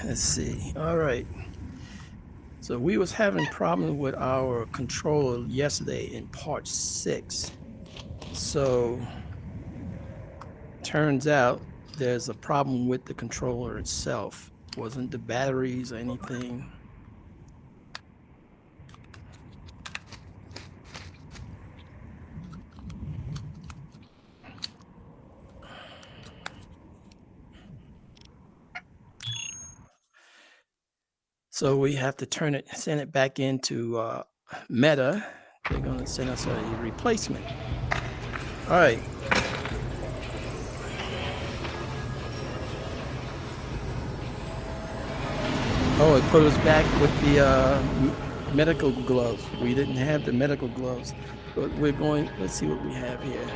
Let's see. All right. So we was having problems with our controller yesterday in part 6. So turns out there's a problem with the controller itself. Wasn't the batteries or anything. So we have to send it back into Meta. They're going to send us a replacement. All right. Oh, it put us back with the medical gloves. We didn't have the medical gloves, but we're going, let's see what we have here.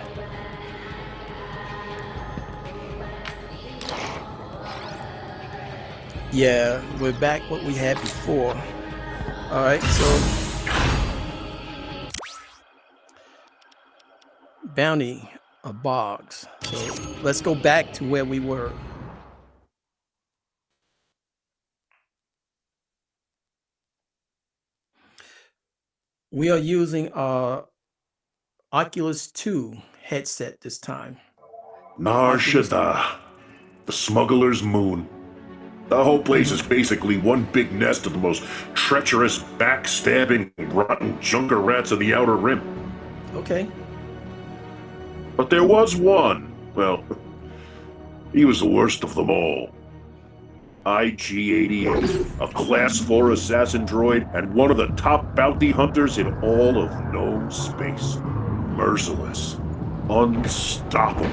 Yeah, we're back what we had before. All right, so bounty of Boggs. So let's go back to where we were. We are using our Oculus 2 headset this time. Nar Shaddaa, the smuggler's moon. The whole place is basically one big nest of the most treacherous, backstabbing, rotten junker rats in the Outer Rim. Okay. But there was one. Well, he was the worst of them all. IG-88, a Class 4 assassin droid and one of the top bounty hunters in all of known space. Merciless. Unstoppable.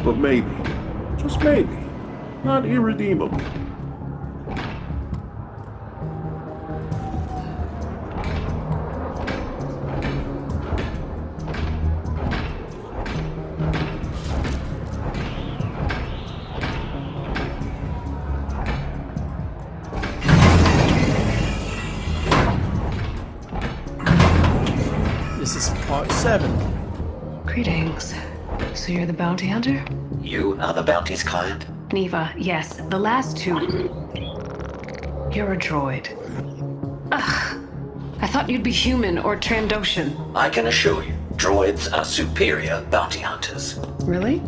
But maybe, just maybe, not irredeemable. This is part 7. Greetings. So you're the bounty hunter? You are the bounty's client? Neva, yes. The last two. You're a droid. Ugh. I thought you'd be human or Trandoshan. I can assure you, droids are superior bounty hunters. Really?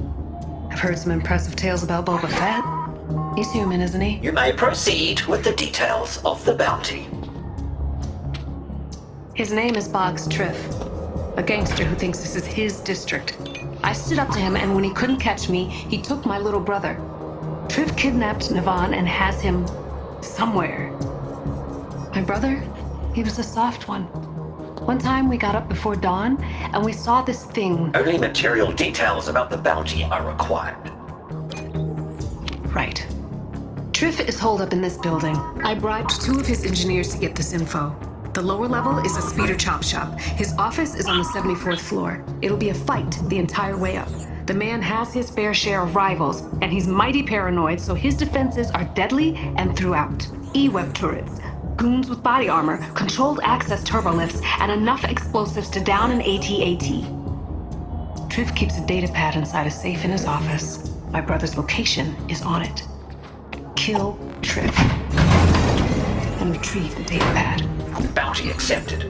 I've heard some impressive tales about Boba Fett. He's human, isn't he? You may proceed with the details of the bounty. His name is Boggs Triff, a gangster who thinks this is his district. I stood up to him, and when he couldn't catch me, he took my little brother. Triff kidnapped Navan and has him somewhere. My brother? He was a soft one. One time we got up before dawn, and we saw this thing. Only material details about the bounty are required. Right. Triff is holed up in this building. I bribed 2 of his engineers to get this info. The lower level is a speeder chop shop. His office is on the 74th floor. It'll be a fight the entire way up. The man has his fair share of rivals, and he's mighty paranoid, so his defenses are deadly and throughout. E-web turrets, goons with body armor, controlled access turbolifts, and enough explosives to down an AT-AT. Triff keeps a data pad inside a safe in his office. My brother's location is on it. Kill Triff and retrieve the data pad. Bounty accepted.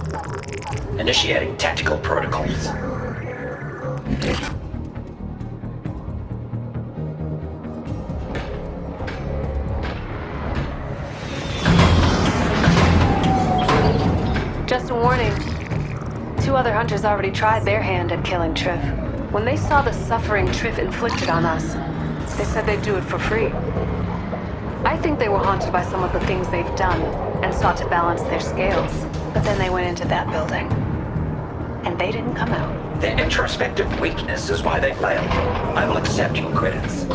Initiating tactical protocols. Just a warning. 2 other hunters already tried their hand at killing Triff. When they saw the suffering Triff inflicted on us, they said they'd do it for free. I think they were haunted by some of the things they've done and sought to balance their scales. But then they went into that building, and they didn't come out. Their introspective weakness is why they failed. I will accept your credits.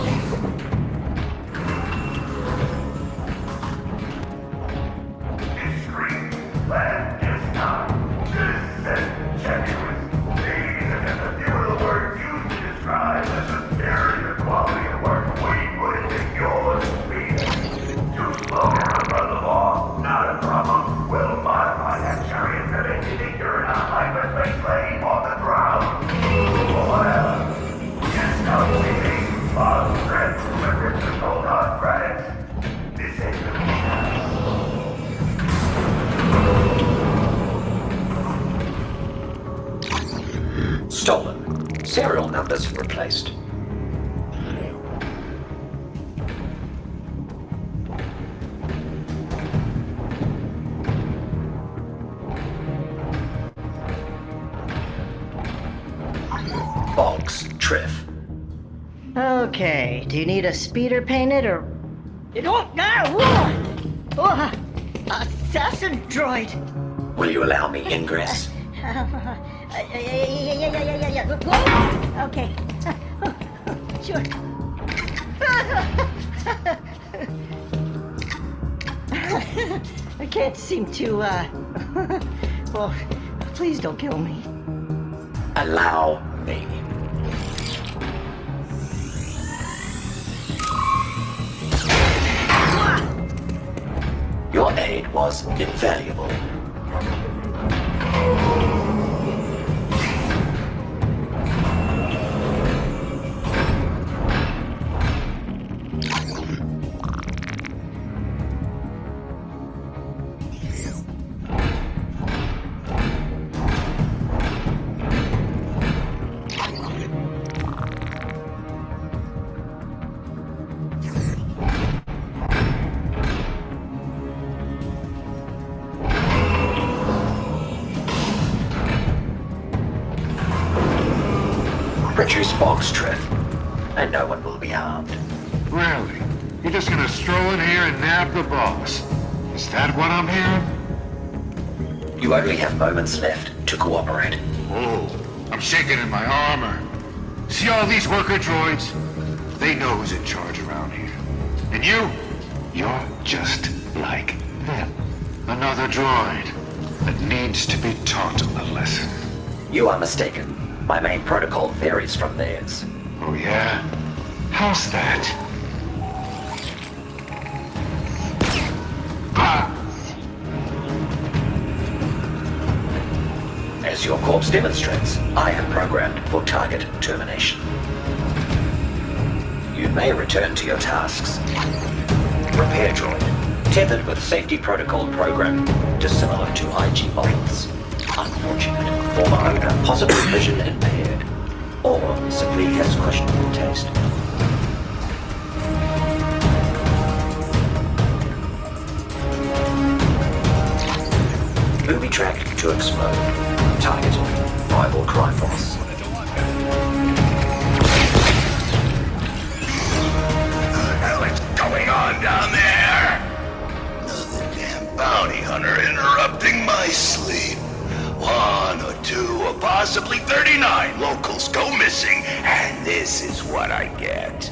Stolen. Serial numbers replaced. Boggs, Triff. Okay, do you need a speeder painted or... You don't got one! Oh, assassin droid! Will you allow me ingress? Yeah. Whoa! Okay. Sure. I can't seem to, well, please don't kill me. Allow me. Your aid was invaluable. Produce Boggs, Triff, and no one will be harmed. Really? You're just gonna stroll in here and nab the boss? Is that what I'm hearing? You only have moments left to cooperate. Oh, I'm shaking in my armor. See all these worker droids? They know who's in charge around here. And you're just like them. Another droid that needs to be taught a lesson. You are mistaken. My main protocol varies from theirs. Oh yeah? How's that? Ah! As your corpse demonstrates, I am programmed for target termination. You may return to your tasks. Repair droid, tethered with safety protocol programming, dissimilar to IG models. Unfortunate. Former owner, possibly vision impaired, or simply has questionable taste. Booby track to explode. Target, rival crime boss. What the hell is going on down there? Another damn bounty hunter interrupting my sleep. 1 or 2 or possibly 39 locals go missing, and this is what I get.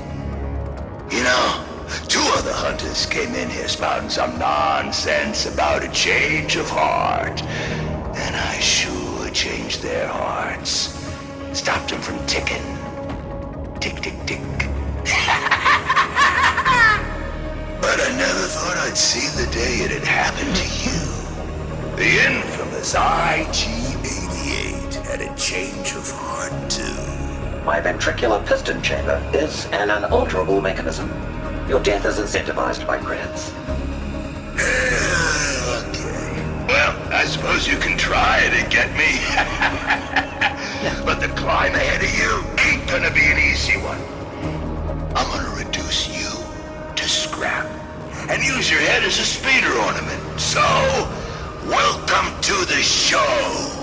You know, 2 other hunters came in here spouting some nonsense about a change of heart. And I sure changed their hearts. Stopped them from ticking. Tick, tick, tick. But I never thought I'd see the day it had happened to you. The infamous IG-88 had a change of heart, too. My ventricular piston chamber is an unalterable mechanism. Your death is incentivized by credits. Okay. Well, I suppose you can try to get me. But the climb ahead of you ain't gonna be an easy one. I'm gonna reduce you to scrap and use your head as a speeder ornament. So, welcome to the show!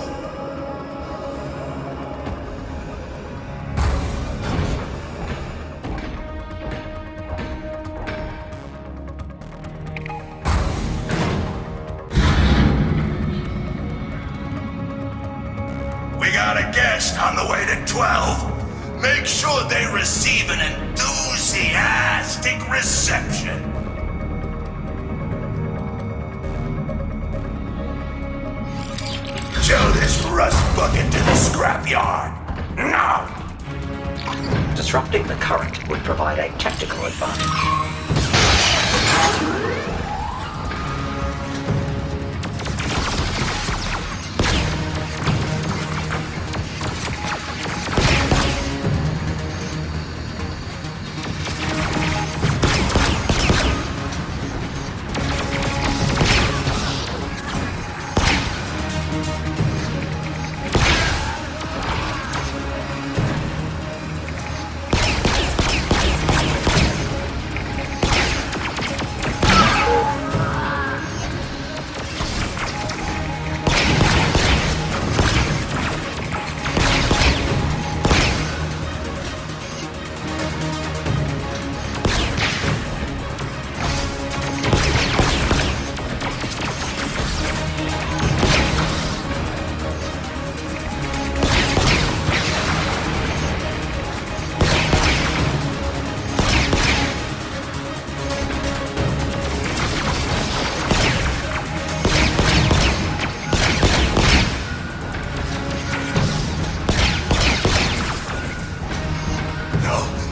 We got a guest on the way to 12. Make sure they receive an enthusiastic reception. Show this rust bucket to the scrapyard. Now! Disrupting the current would provide a tactical advantage.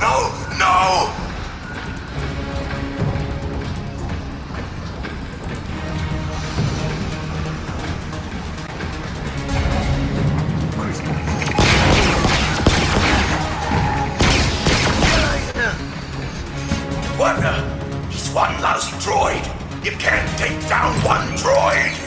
No, no! What the? He's one lousy droid. You can't take down one droid.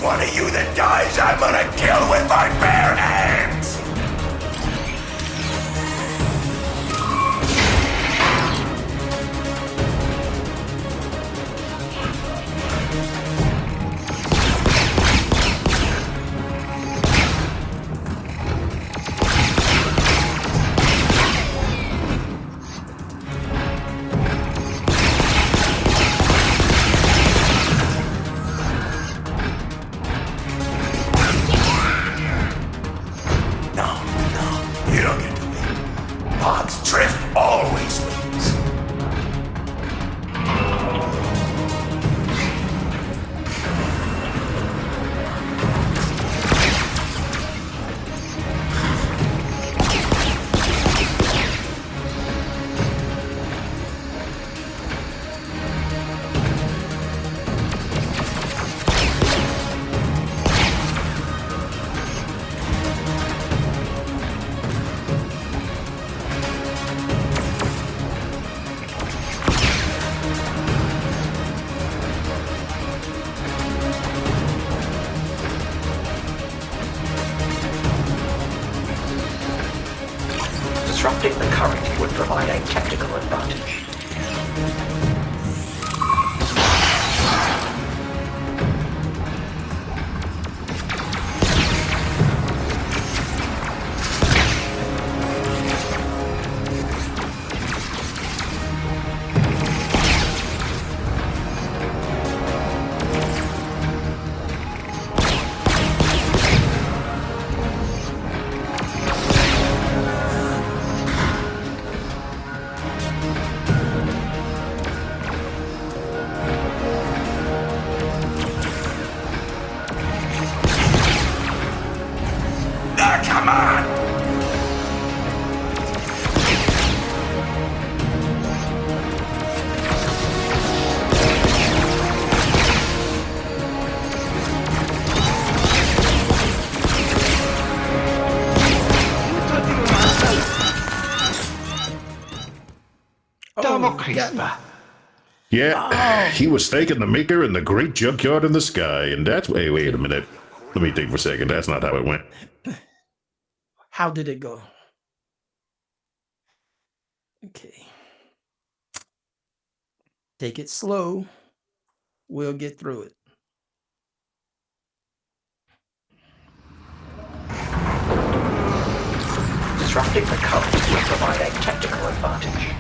One of you that dies, I'm gonna kill with my bare hands! Triff always wins. Disrupting the current would provide a tactical advantage. Come on! Double crisper. Yeah, he was thanking the maker in the great junkyard in the sky, and that's... Wait a minute. Let me think for a second. That's not how it went. How did it go? Okay. Take it slow. We'll get through it. Disrupting the current will provide a tactical advantage.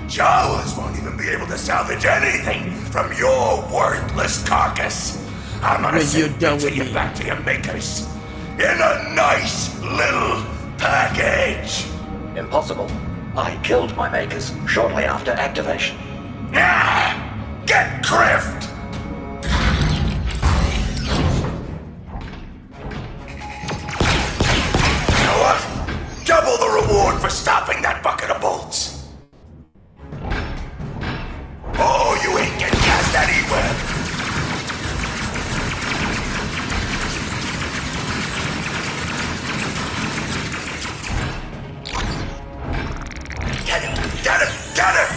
Jawas won't even be able to salvage anything from your worthless carcass. I'm gonna When you're send done bits of with you me. back to your makers in a nice little package. Impossible. I killed my makers shortly after activation. Nah, get Crift! You know what? Double the reward for stopping that bucket of bolts. Oh, you ain't getting past that E-web. Get him! Get him! Get him!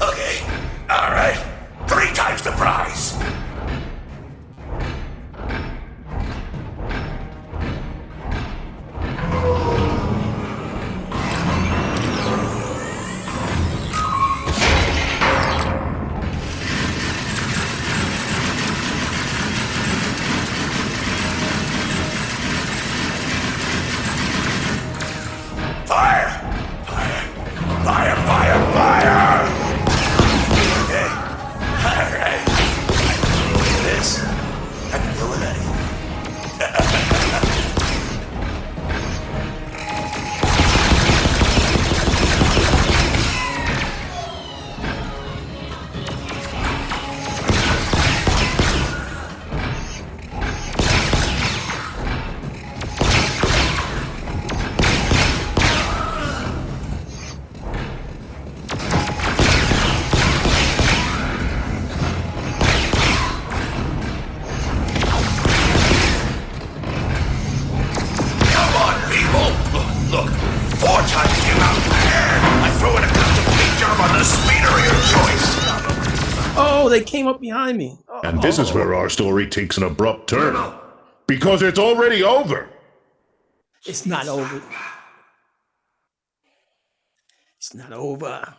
Okay, all right. 3 times the prize. Fire! Fire! Fire! Fire! Fire! Okay. All right. This, I can deal with anything. Come on, people! Look, 4 times the amount of air. I throw in a custom paint job on the speeder of your choice. Oh, they came up behind me. Oh, And this is where our story takes an abrupt turn. Because it's already over. it's not over. It's not over.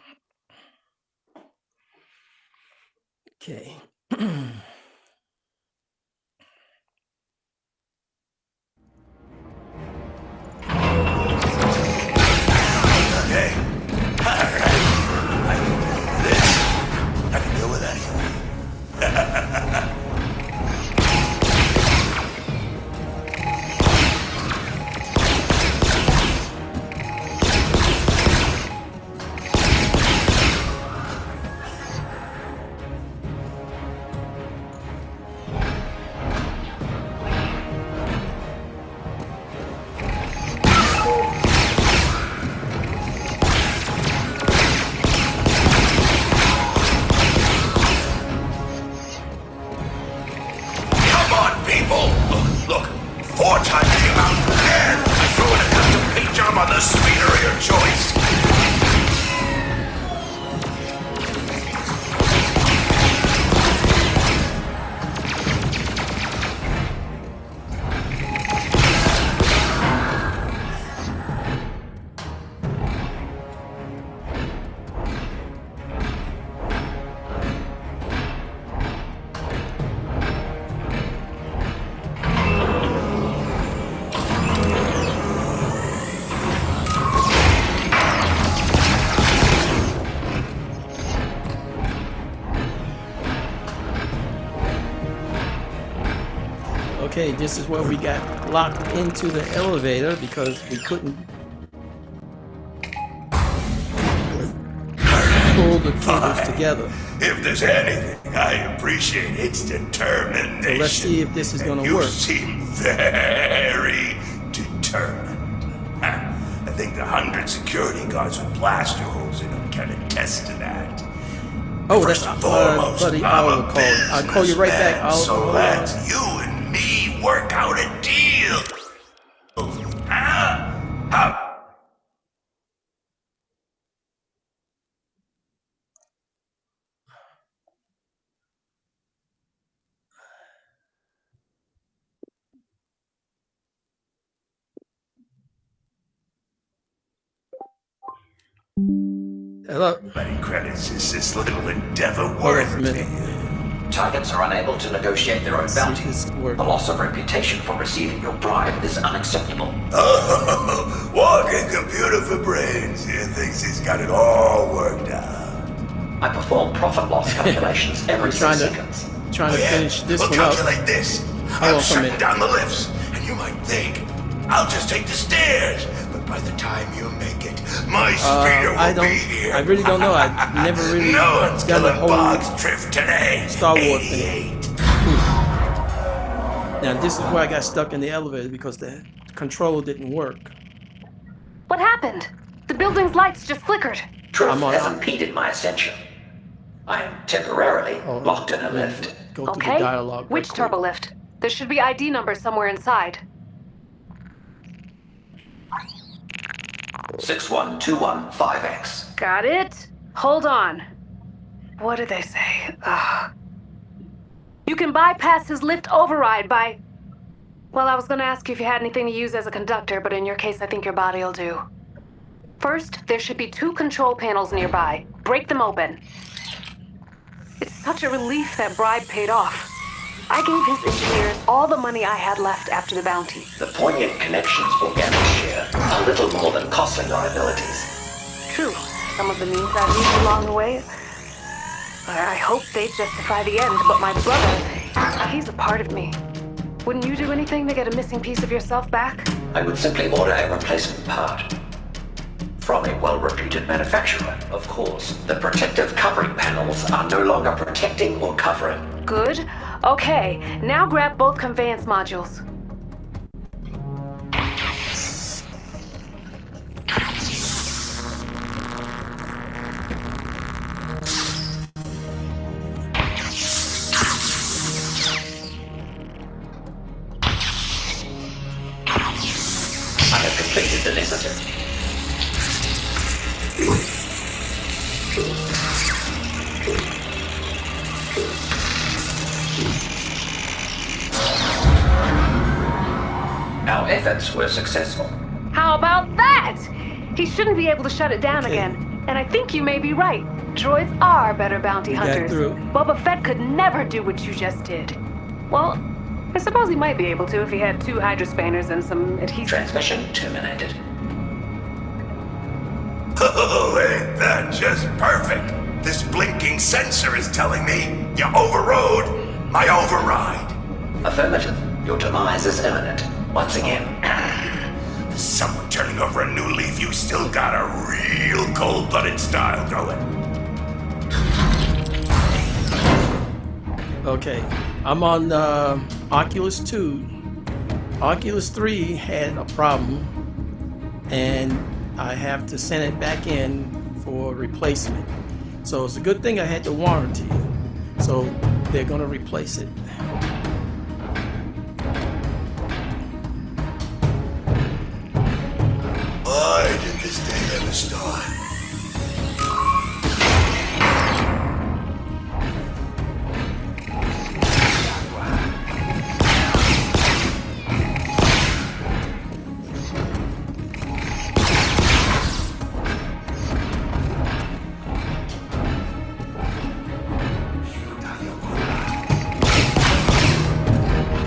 Okay. Okay. All right. I can deal with this. I can deal with anything. Come on, people! Look, 4 times the amount of air. I throw in a custom paint job on the speeder of your choice. Okay, this is where we got locked into the elevator because we couldn't pull the cables together. If there's anything I appreciate, it's determination. So let's see if this is gonna You work. seem very determined. I think the 100 security guards with blaster holes in them can attest to that. Oh, First that's and foremost, buddy. I'm a I'll call you right back. businessman, so let's you and me work out a deal. Huh? How? Hello. Many credits is this little endeavor Hold on worth a to minute. you? Targets are unable to negotiate their own See if bounty. this The works. loss of reputation for receiving your bribe is unacceptable. Oh, walking computer for brains. He thinks he's got it all worked out. I perform profit loss calculations every 6 trying to- seconds. Trying to finish this we'll one up. calculate this. Hold I'm on for a shutting minute. down the lifts, and you might think I'll just take the stairs. But by the time you make it, my speeder will be here. I really don't know. I never really No one's done the killing whole Boggs Drift today. Star Wars thing. 88. Now this is where I got stuck in the elevator because the control didn't work. What happened? The building's lights just flickered. Truth I'm on- has impeded my ascension. I am temporarily locked in a lift. Go through Okay. the dialogue. right Which quick. turbo lift? There should be ID numbers somewhere inside. 61215X. Got it? Hold on. What did they say? Ugh. You can bypass his lift override by... Well, I was gonna ask you if you had anything to use as a conductor, but in your case, I think your body'll do. First, there should be 2 control panels nearby. Break them open. It's such a relief that bribe paid off. I gave his engineers all the money I had left after the bounty. The poignant connections organic share are little more than costly liabilities. True. Some of the means I've used along the way. I hope they justify the end, but my brother, he's a part of me. Wouldn't you do anything to get a missing piece of yourself back? I would simply order a replacement part. From a well-reputed manufacturer, of course. The protective covering panels are no longer protecting or covering. Good. Okay, now grab both conveyance modules. I have completed the necessary. Our efforts were successful. How about that? He shouldn't be able to shut it down Okay. again. And I think you may be right. Droids are better bounty We got hunters. through. Boba Fett could never do what you just did. Well, I suppose he might be able to if he had 2 hydrospanners and some adhesive. Transmission terminated. Oh, ain't that just perfect? This blinking sensor is telling me you overrode my override. Affirmative. Your demise is imminent. Once again. There's someone turning over a new leaf. You still got a real cold-blooded style going. Okay, I'm on Oculus 2. Oculus 3 had a problem, and I have to send it back in for replacement. So it's a good thing I had the warranty. So they're gonna replace it. Why did this day ever start?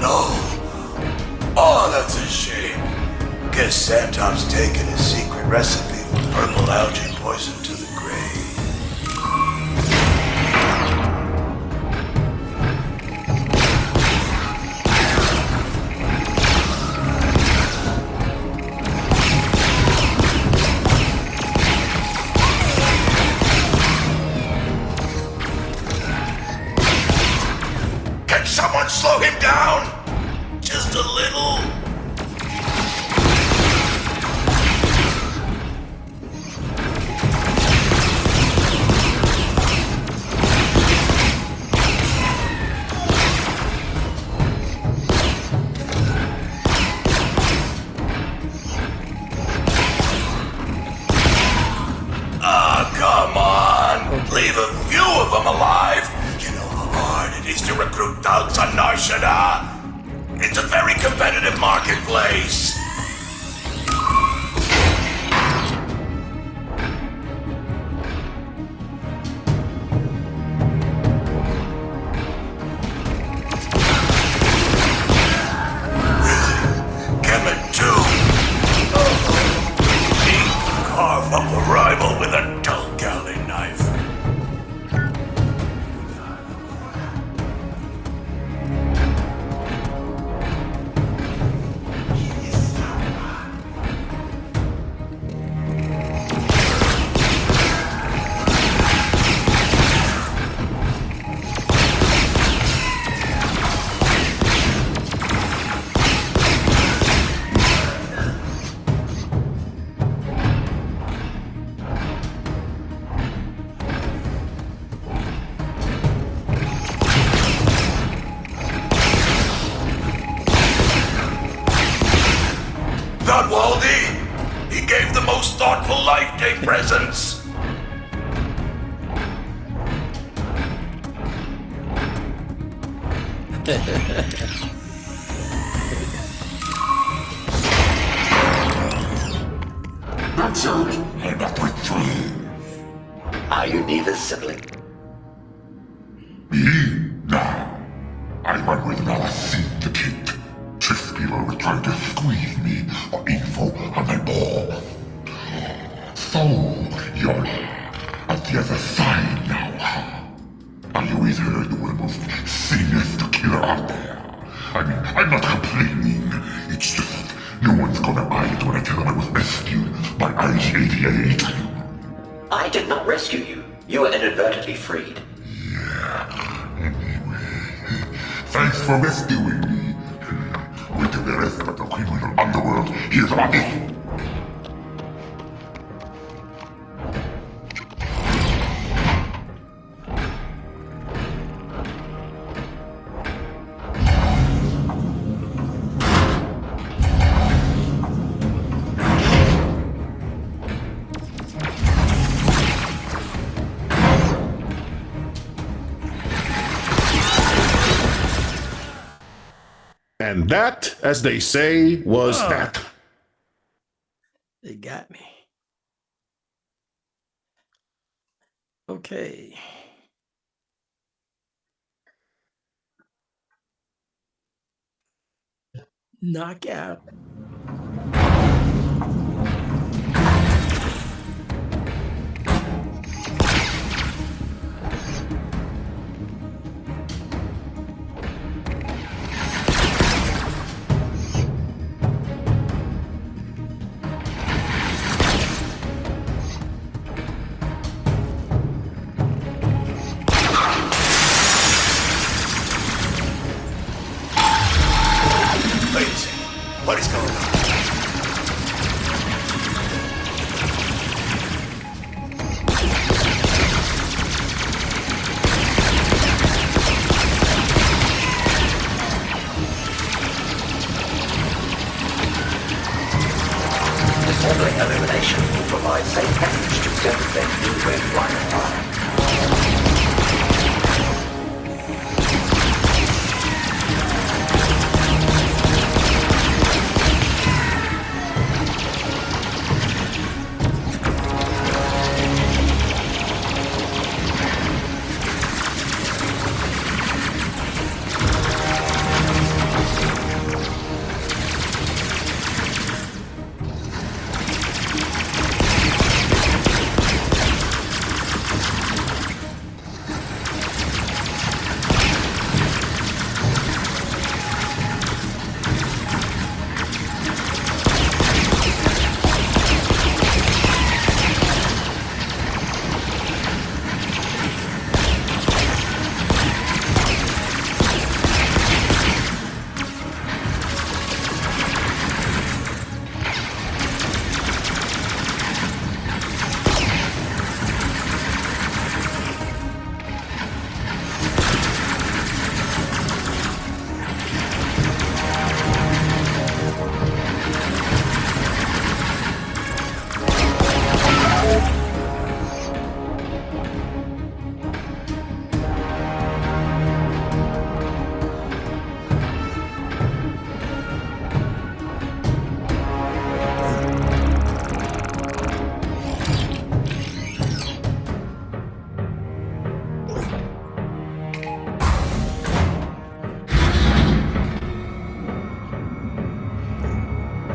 No. Oh, that's a shame. Guess Santop's taken his secret recipe of purple algae poison to the grave. Can someone slow him down? Just a little. opportunities to recruit thugs on Nar Shaddaa. It's a very competitive marketplace. Kemet too. He carve up a rival with a dull galley knife. That Waldy? He gave the most thoughtful Life Day presents. That's out. I'm not with you. Are you neither sibling? Me? No. I went with another syndicate. Triskiller was trying to squeeze me for info on my ball. So, you're at the other side now, huh? I always heard you were the most sinister killer out there. I mean, I'm not complaining. It's just, no one's gonna buy it when I tell them I was rescued by IG-88. I did not rescue you. You were inadvertently freed. Yeah, anyway. Thanks for rescuing me. Wait till the rest of the criminal underworld hears about this. And that, as they say, was that. They got me. Okay. Knockout. Ladies, what is going on? Disabling illumination will provide safe passage to devastate new red line of fire.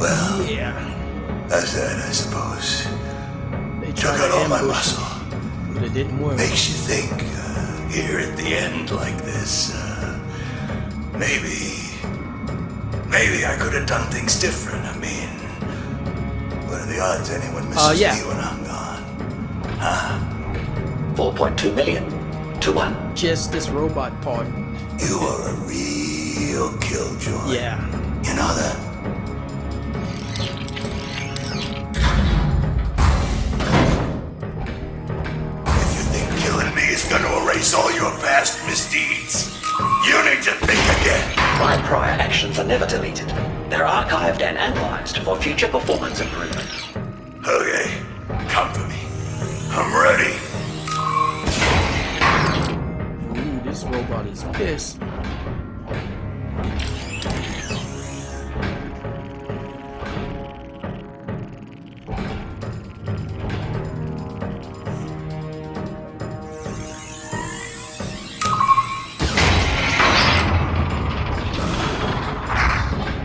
Well, Yeah. that's that, I suppose. They Took tried out to all my ambush muscle. me, but it didn't work. Makes you think, here at the end like this, maybe I could have done things different. I mean, what are the odds anyone misses yeah. me when I'm gone? Huh? 4.2 million to 1. Just this robot part. You are a real killjoy. Yeah. You know that? If you think killing me is gonna erase all your past misdeeds, you need to think again. My prior actions are never deleted. They're archived and analyzed for future performance improvement. Okay, come for me. I'm ready. Ooh, this robot is pissed.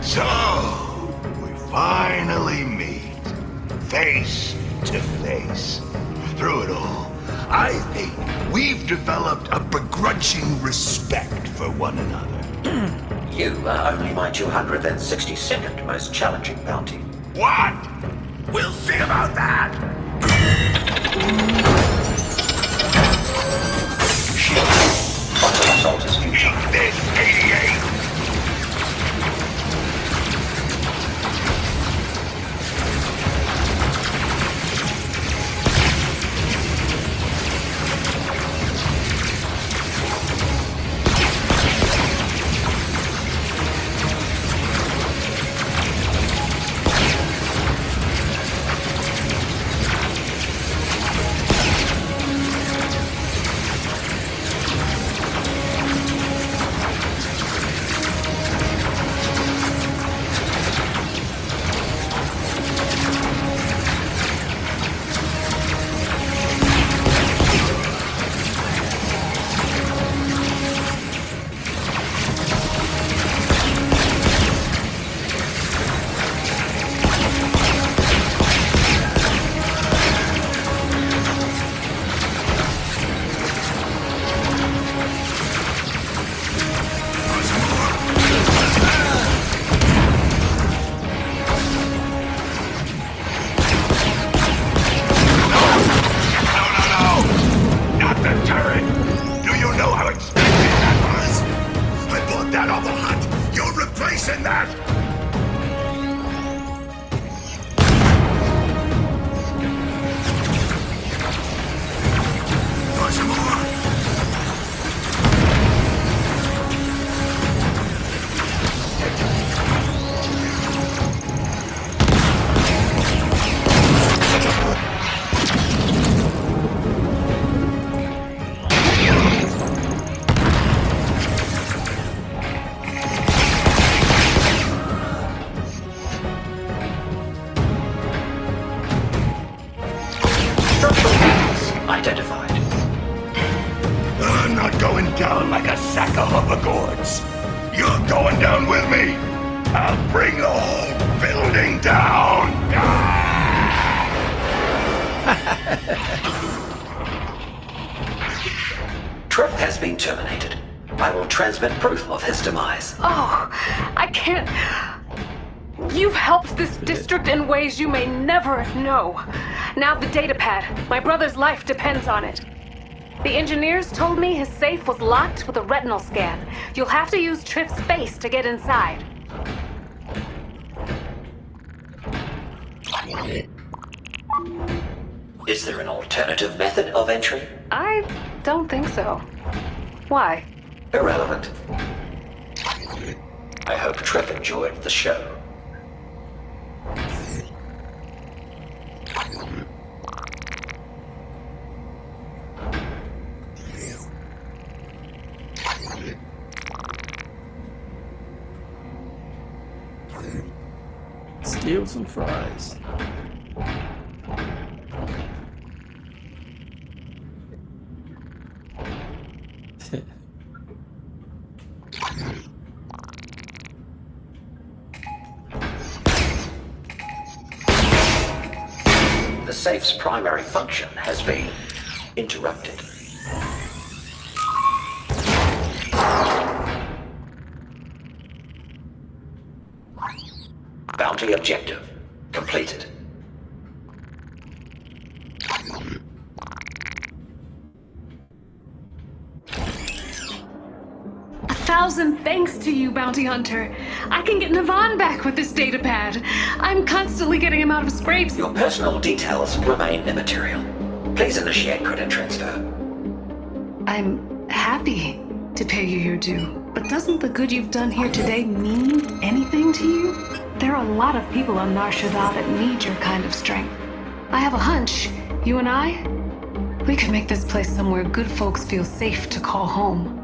So, we finally meet. Face to face. Through it all, I think we've developed a begrudging respect for one another. You are only my 262nd most challenging bounty. What? We'll see about that. Quantum assault is future. Eat this, 88. Identified. I'm not going down like a sack of hoverboards. You're going down with me. I'll bring the whole building down. Trip has been terminated. I will transmit proof of his demise. Oh, I can't. You've helped this district in ways you may never know. Now the data pad. My brother's life depends on it. The engineers told me his safe was locked with a retinal scan. You'll have to use Triff's face to get inside. Is there an alternative method of entry? I don't think so. Why? Irrelevant. I hope Trip enjoyed the show. Steal some fries. The safe's primary function has been interrupted. Bounty objective completed. Thousand thanks to you, Bounty Hunter. I can get Navan back with this data pad. I'm constantly getting him out of scrapes. Your personal details remain immaterial. Please initiate credit transfer. I'm happy to pay you your due. But doesn't the good you've done here today mean anything to you? There are a lot of people on Nar Shaddaa that need your kind of strength. I have a hunch. You and I, we could make this place somewhere good folks feel safe to call home.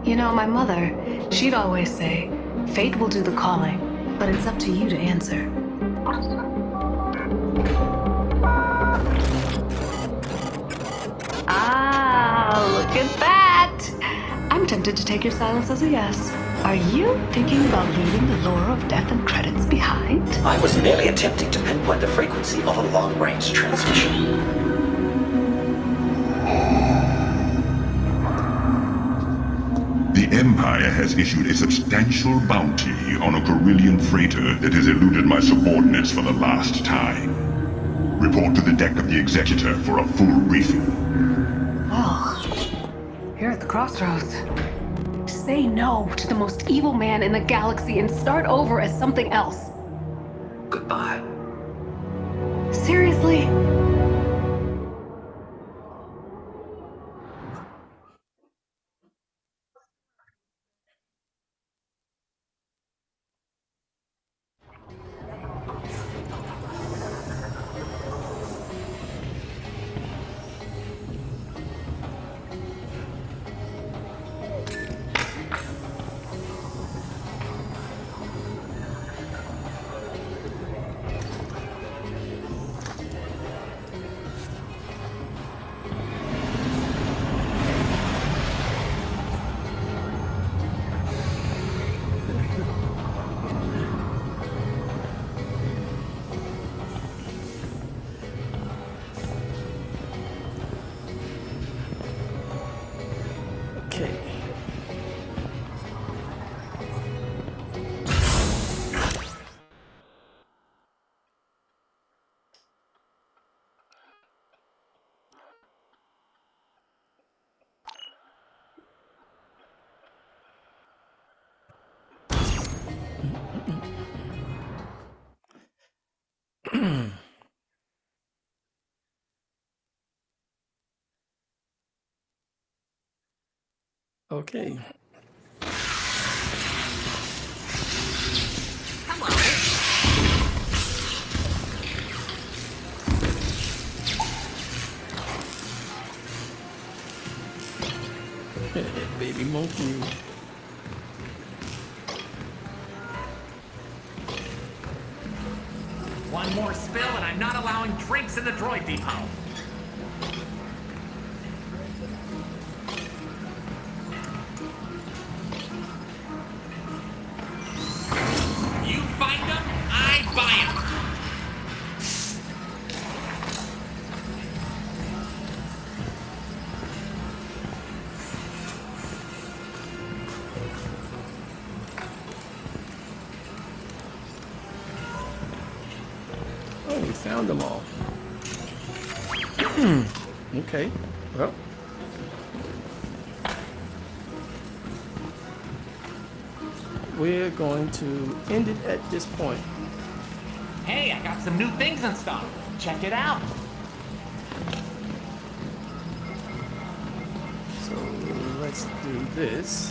You know, my mother, she'd always say, fate will do the calling, but it's up to you to answer. Ah, look at that! I'm tempted to take your silence as a yes. Are you thinking about leaving the lore of death and credits behind? I was merely attempting to pinpoint the frequency of a long-range transmission. The Empire has issued a substantial bounty on a Corellian freighter that has eluded my subordinates for the last time. Report to the deck of the Executor for a full briefing. Well, you're at the crossroads. Say no to the most evil man in the galaxy and start over as something else. Goodbye. Seriously? Okay. Baby monkey. One more spill and I'm not allowing drinks in the droid depot. You find them, I buy them. Oh, we found them all. Okay, well. We're going to end it at this point. Hey, I got some new things in stock. Check it out. So let's do this.